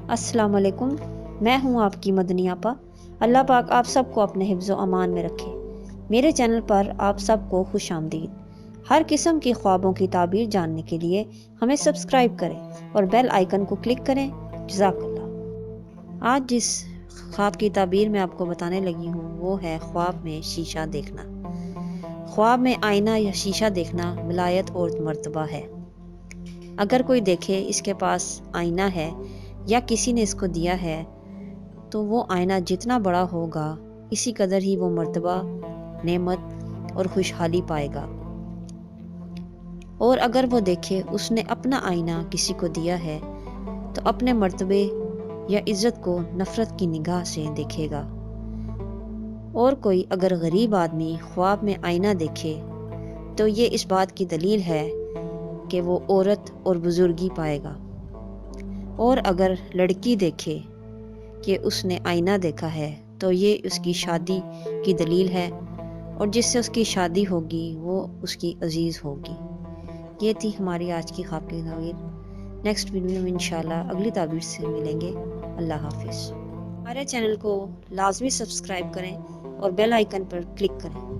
السلام علیکم، میں ہوں آپ کی مدنی آپا۔ اللہ پاک آپ سب کو اپنے حفظ و امان میں رکھے۔ میرے چینل پر آپ سب کو خوش آمدید۔ ہر قسم کی خوابوں کی تعبیر جاننے کے لیے ہمیں سبسکرائب کریں اور بیل آئیکن کو کلک کریں۔ جزاک اللہ۔ آج جس خواب کی تعبیر میں آپ کو بتانے لگی ہوں وہ ہے خواب میں شیشہ دیکھنا۔ خواب میں آئینہ یا شیشہ دیکھنا ولایت اور مرتبہ ہے۔ اگر کوئی دیکھے اس کے پاس آئینہ ہے یا کسی نے اس کو دیا ہے تو وہ آئینہ جتنا بڑا ہوگا اسی قدر ہی وہ مرتبہ، نعمت اور خوشحالی پائے گا۔ اور اگر وہ دیکھے اس نے اپنا آئینہ کسی کو دیا ہے تو اپنے مرتبے یا عزت کو نفرت کی نگاہ سے دیکھے گا۔ اور کوئی اگر غریب آدمی خواب میں آئینہ دیکھے تو یہ اس بات کی دلیل ہے کہ وہ عورت اور بزرگی پائے گا۔ اور اگر لڑکی دیکھے کہ اس نے آئینہ دیکھا ہے تو یہ اس کی شادی کی دلیل ہے، اور جس سے اس کی شادی ہوگی وہ اس کی عزیز ہوگی۔ یہ تھی ہماری آج کی خواب کی تعبیر۔ نیکسٹ ویڈیو میں انشاءاللہ اگلی تعبیر سے ملیں گے۔ اللہ حافظ۔ ہمارے چینل کو لازمی سبسکرائب کریں اور بیل آئیکن پر کلک کریں۔